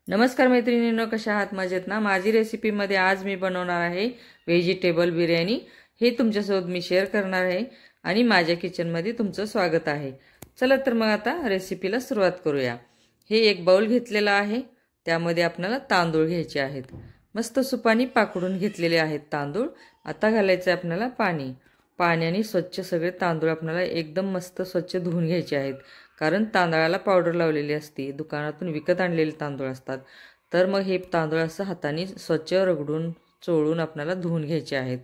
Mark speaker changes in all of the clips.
Speaker 1: नमस्कार मैत्रिणींनो, कशा आहात? मजेत ना? माझी रेसिपीमध्ये आज मी बनवणार आहे व्हेजिटेबल बिर्याणी। हे तुमच्यासोबत मी शेअर करणार आहे आणि माझ्या किचनमध्ये तुमचं स्वागत आहे। चला तर मग आता रेसिपीला सुरुवात करूया। हे एक बाउल घेतलेला आहे, त्यामध्ये आपल्याला तांदूळ घ्यायचे आहेत। मस्त सुपानी पाकडून घेतलेले आहेत तांदूळ। आता घालायचे आपल्याला पाणी। पाण्याने स्वच्छ सगळे तांदूळ आपल्याला एकदम मस्त स्वच्छ धुवून घ्यायचे आहेत, कारण तांदळाला पावडर लावलेली असते, दुकानातून विकत आणलेले तांदूळ असतात। तर मग हे तांदूळ असं हाताने स्वच्छ रगडून चोळून आपल्याला धुवून घ्यायचे आहेत।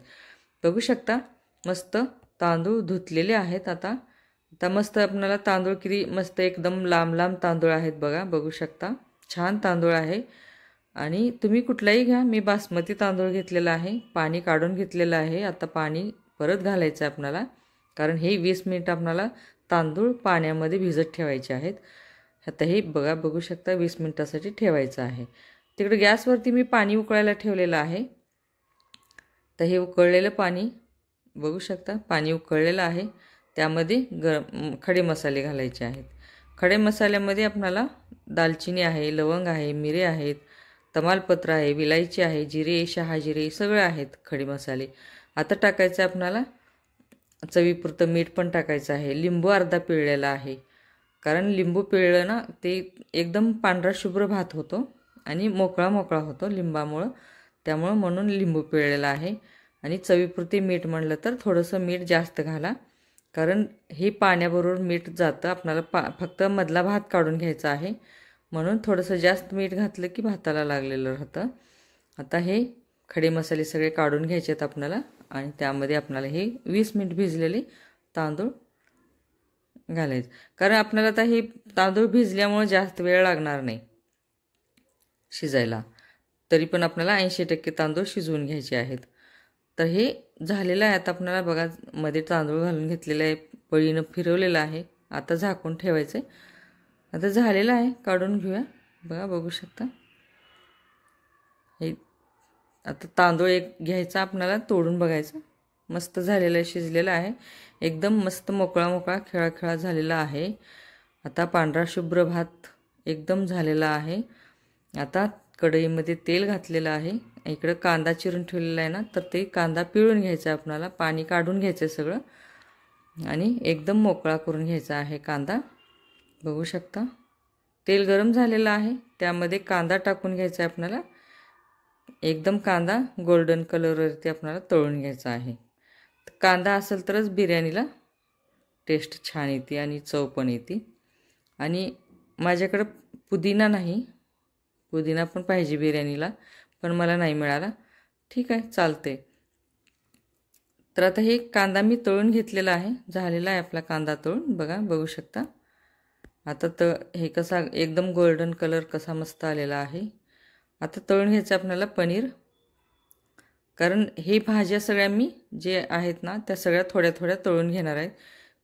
Speaker 1: बघू शकता मस्त तांदूळ धुतलेले आहेत। आता मस्त आपल्याला तांदूळ किती मस्त एकदम लांब लांब तांदूळ आहेत बघा, बघू शकता छान तांदूळ आहे। आणि तुम्ही कुठलाही घ्या, मी बासमती तांदूळ घेतलेला आहे, पाणी काढून घेतलेलं आहे। आता पाणी परत घालायचं आहे आपल्याला, कारण हे 20 मिनिट आपल्याला तांदूळ पाण्यामध्ये भिजत ठेवायचे आहेत। आता हे बघू शकता 20 मिनिटासाठी ठेवायचं आहे। तिकडे गॅसवरती मी पाणी उकळायला ठेवलेलं आहे। तर हे उकळलेलं पाणी बघू शकता, पाणी उकळलेलं आहे, त्यामध्ये खडे मसाले घालायचे आहेत। खडे मसाल्यामध्ये आपल्याला दालचिनी आहे, लवंग आहे, मिरे आहेत, तमालपत्र आहे, विलायची आहे, जिरे, शहाजिरे सगळे आहेत खडे मसाले। आता टाकायचं आपल्याला चवीपुरतं मीठ पण टाकायचं आहे। लिंबू अर्धा पिळलेला आहे, कारण लिंबू पिळलं ना ते एकदम पांढरा शुभ्र भात होतो आणि मोकळा मोकळा होतो लिंबामुळं, त्यामुळं म्हणून लिंबू पिळलेला आहे। आणि चवीपुरते मीठ म्हणलं तर थोडंसं मीठ जास्त घाला, कारण हे पाण्याबरोबर मीठ जातं आपल्याला। फक्त मधला भात काढून घ्यायचा आहे, म्हणून थोडंसं जास्त मीठ घातलं की भाताला लागलेलं राहतं। आता हे खडे मसाले सगळे काढून घ्यायचे आहेत आपल्याला, आणि त्यामध्ये आपल्याला हे 20 मिनिट भिजलेले तांदूळ घालायचं, कारण आपल्याला आता हे तांदूळ भिजल्यामुळे जास्त वेळ लागणार नाही शिजायला। तरी पण आपल्याला 80% तांदूळ शिजवून घ्यायचे आहेत। तर हे झालेलं आहे। आता आपल्याला बघा मध्ये तांदूळ घालून घेतलेलं आहे, पळीनं फिरवलेलं आहे। आता झाकून ठेवायचं आहे। आता झालेलं आहे, काढून घेऊया। बघू शकता हे आता तांदूळ एक घ्यायचा आपल्याला, तोडून बघायचं, मस्त झालेलं आहे, शिजलेलं आहे, एकदम मस्त मोकळा मोकळा खिळा झालेला आहे। आता पांढरा शुभ्र भात एकदम झालेला आहे। आता कढईमध्ये तेल घातलेलं आहे, इकडं कांदा चिरून ठेवलेला आहे ना, तर ते कांदा पिळून घ्यायचा आपल्याला, पाणी काढून घ्यायचं सगळं आणि एकदम मोकळा करून घ्यायचा आहे कांदा। बघू शकता तेल गरम झालेलं आहे, त्यामध्ये कांदा टाकून घ्यायचा आहे आपल्याला। एकदम कांदा गोल्डन कलरवरती आपल्याला तळून घ्यायचा आहे। कांदा असेल तरच बिर्याणीला टेस्ट छान येते आणि चव पण येते। आणि माझ्याकडं पुदिना नाही, पुदिना पण पाहिजे बिर्याणीला, पण मला नाही मिळाला, ठीक आहे चालते। तर आता हे कांदा मी तळून घेतलेला आहे, झालेला आहे आपला कांदा तळून, बघू शकता। आता हे कसा एकदम गोल्डन कलर कसा मस्त आलेला आहे। आता तळून घ्यायचं आपल्याला पनीर, कारण हे भाज्या सगळ्या मी जे आहेत ना त्या सगळ्या थोड्या थोड्या तळून घेणार आहेत।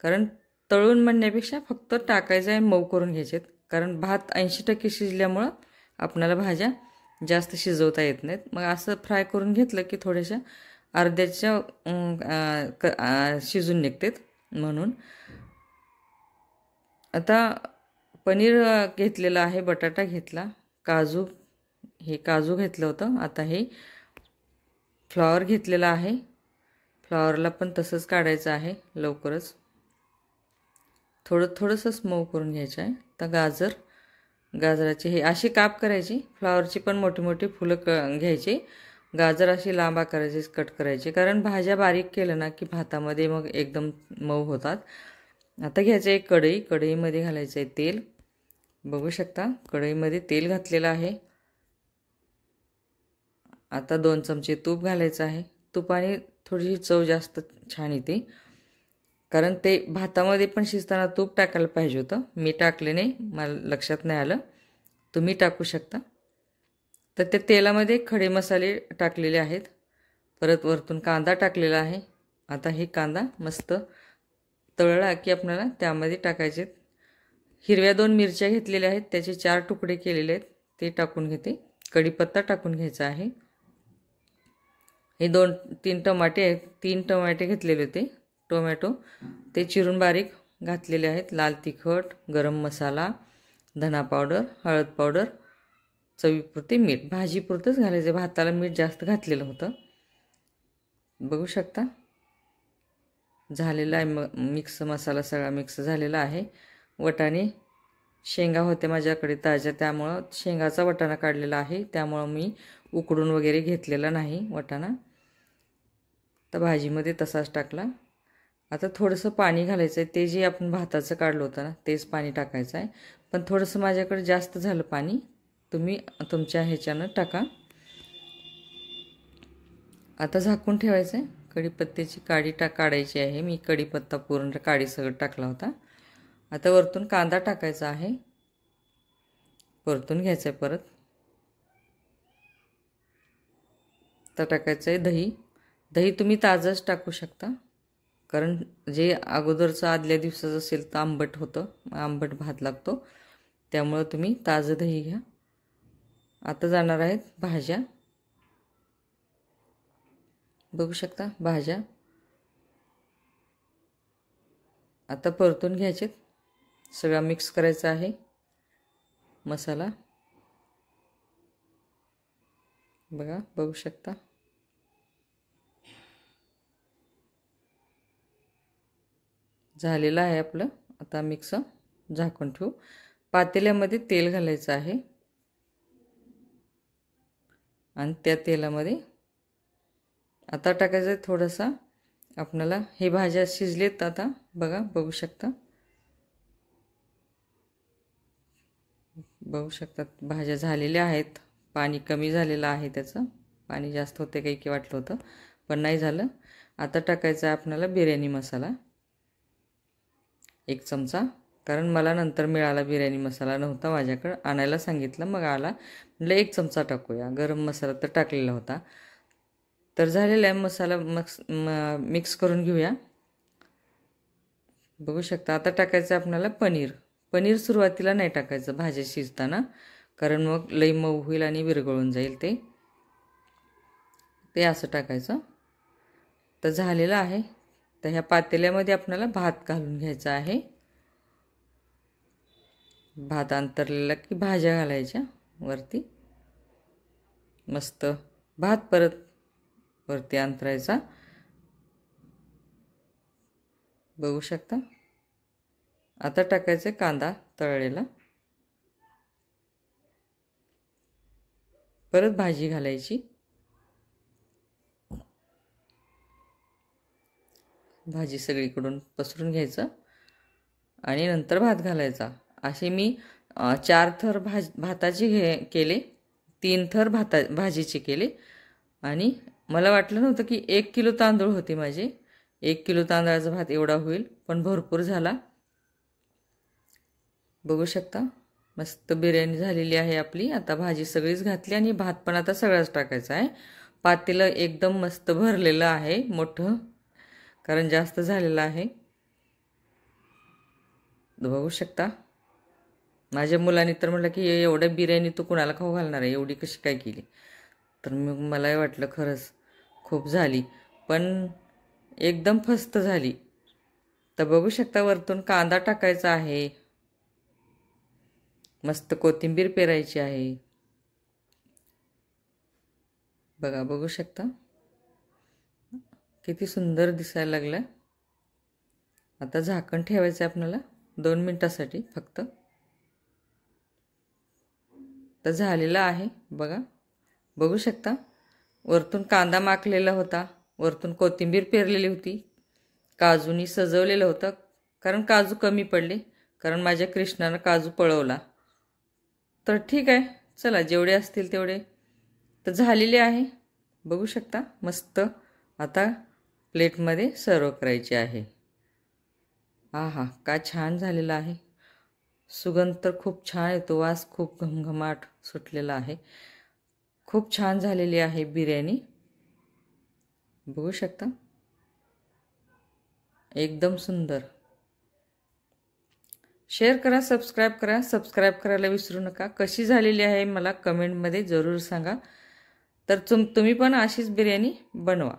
Speaker 1: कारण तळून म्हणण्यापेक्षा फक्त टाकायचं आहे, मऊ करून घ्यायचे, कारण भात 80% शिजल्यामुळं आपल्याला भाज्या जास्त शिजवता येत नाहीत। मग असं फ्राय करून घेतलं की थोड्याशा अर्ध्याच्या शिजून निघतात म्हणून। आता पनीर घेतलेलं आहे, बटाटा घेतला, काजू घेतलं होतं। आता हे फ्लॉवर घेतलेला आहे, फ्लॉवरला पण तसंच काढायचं आहे लवकरच, थोडंसं मऊ करून घ्यायचं आहे। आता गाजराचे हे असे काप करायचे, फ्लॉवरची पण मोठी मोठी फुलं घ्यायची, गाजर अशी लांब आकाराचे कट करायचे, कारण भाज्या बारीक केलं ना की भातामध्ये मग एकदम मऊ होतात। आता घ्यायचं एक कढईमध्ये घालायचं आहे तेल, बघू शकता कढईमध्ये तेल घातलेलं आहे। आता 2 चमचे तूप घालायचं आहे, तुपाने थोडीशी चव जास्त छान येते, कारण ते भातामध्ये पण शिजताना तूप टाकायला पाहिजे होतं, मी टाकले नाही, मला लक्षात नाही आलं, तुम्ही टाकू शकता। तर त्या तेलामध्ये खडे मसाले टाकलेले आहेत, परत वरतून कांदा टाकलेला आहे। आता हे कांदा मस्त तळला की आपल्याला त्यामध्ये टाकायचे हिरव्या 2 मिरच्या घेतलेल्या आहेत, त्याचे 4 तुकडे केलेले आहेत, ते टाकून घेते। कढीपत्ता टाकून घ्यायचा आहे। हे 2-3 टमाटे आहेत, 3 टमाटे घेतलेले होते, टोमॅटो ते चिरून बारीक घातलेले आहेत। लाल तिखट, गरम मसाला, धना पावडर, हळद पावडर, चवीपुरते मीठ, भाजीपुरतंच घालायचं, भाताला मीठ जास्त घातलेलं होतं. बघू शकता झालेला आहे, मिक्स मसाला सगळा मिक्स झालेला आहे. वाटाणे शेंगा होते माझ्याकडे ताज्या, त्यामुळं शेंगाचा वाटाणा काढलेला आहे, त्यामुळं मी उकडून वगैरे घेतलेला नाही वाटाणा. तर भाजीमध्ये तसाच टाकला. आता थोडंसं पाणी घालायचं आहे, ते जे आपण भाताचं काढलं होतं ना तेच पाणी टाकायचं आहे. पण थोडंसं माझ्याकडे जास्त झालं पाणी, तुम्ही तुमच्या ह्याच्यानं टाका. आता झाकून ठेवायचं आहे. कढीपत्त्याची काडी काढायची आहे, मी कढीपत्ता पूर्ण काडी सगळं टाकला होता. आता वरतून कांदा टाकायचा आहे, परतून घ्यायचं आहे परत. तर टाकायचं आहे दही. दही तुम्ही ताजंच टाकू शकता, कारण जे अगोदरचं आदल्या दिवसाचं असेल तर आंबट होतं, आंबट भात लागतो, त्यामुळं तुम्ही ताजं दही घ्या. आता जाणार आहेत भाज्या. बघू शकता भाज्या आता परतून घ्यायचे, सगळा मिक्स करायचा आहे मसाला. बघा, बघू शकता झालेलं आहे आपलं. आता मिक्स झाकून ठेवू. पातेल्यामध्ये तेल घालायचं आहे आणि त्या तेलामध्ये आता टाकायचं आहे थोडंसं आपल्याला. हे भाज्या शिजलेत आता, बघा, बघू शकता, बघू शकता भाज्या झालेल्या आहेत. पाणी कमी झालेलं आहे, त्याचं पाणी जास्त होते काही की वाटलं होतं, पण नाही झालं. आता टाकायचं आहे आपल्याला बिर्याणी मसाला 1 चमचा, कारण मला नंतर मिळाला बिर्याणी मसाला, नव्हता माझ्याकडं, आणायला सांगितलं मग आला, म्हटलं 1 चमचा टाकूया. गरम मसाला तर टाकलेला होता. तर झालेला आहे मसाला, मिक्स करून घेऊया. बघू शकता आता टाकायचं आपल्याला पनीर. पनीर सुरुवातीला नाही टाकायचं भाज्या शिजताना, कारण मग लई मऊ होईल आणि विरघळून जाईल ते असं टाकायचं. तर झालेलं आहे. तर ह्या पातेल्यामध्ये आपल्याला भात घालून घ्यायचा आहे. भात अंतरलेला की भाज्या घालायच्या वरती, मस्त भात परत वरती अंतरायचा. बघू शकता आता टाकायचं कांदा तळलेला, परत भाजी घालायची, भाजी सगळीकडून पसरून घ्यायचं आणि नंतर भात घालायचा. असे मी 4 थर भाताचे केले, 3 थर भाजीचे केले. आणि मला वाटलं नव्हतं की 1 किलो तांदूळ होते माझे, 1 किलो तांदळाचा भात एवढा होईल, पण भरपूर झाला. बघू शकता मस्त बिर्याणी झालेली आहे आपली. आता भाजी सगळीच घातली आणि भात पण आता सगळाच टाकायचा आहे. पातेलं एकदम मस्त भरलेलं आहे, मोठं, कारण जास्त झालेलं आहे. बघू शकता माझ्या मुलांनी तर म्हटलं की एवढं बिर्याणी तू कुणाला खाऊ घालणार आहे, एवढी कशी काय केली. तर मग मलाही वाटलं खरंच खूप झाली, पण एकदम फस्त झाली. तर बघू शकता वरतून कांदा टाकायचा आहे, मस्त कोथिंबीर पेरायची आहे. बघा, बघू शकता किती सुंदर दिसायला लागलं. आता झाकण ठेवायचं आहे आपल्याला 2 मिनिटासाठी फक्त. तर झालेलं आहे बघा, बघू शकता वरतून कांदा माखलेला होता, वरतून कोथिंबीर पेरलेली होती, काजूनी सजवलेलं होतं, कारण काजू कमी पडले, कारण माझ्या कृष्णानं काजू पळवला. तर ठीक आहे, चला जेवढे असतील तेवढे. तर झालेले आहे, बघू शकता मस्त. आता प्लेटमध्ये सर्व करायचे आहे. आहा, काय छान झालेला आहे. सुगंध तर खूप छान येतो, वास खूप घमघमाट सुटलेला आहे. खूप छान झालेली आहे बिर्याणी, बघू शकता एकदम सुंदर. शेअर करा, सबस्क्राईब करा, सबस्क्राईब करायला विसरू नका. कशी झालेली आहे मला कमेंटमध्ये जरूर सांगा. तर तुम्ही पण अशीच बिर्याणी बनवा.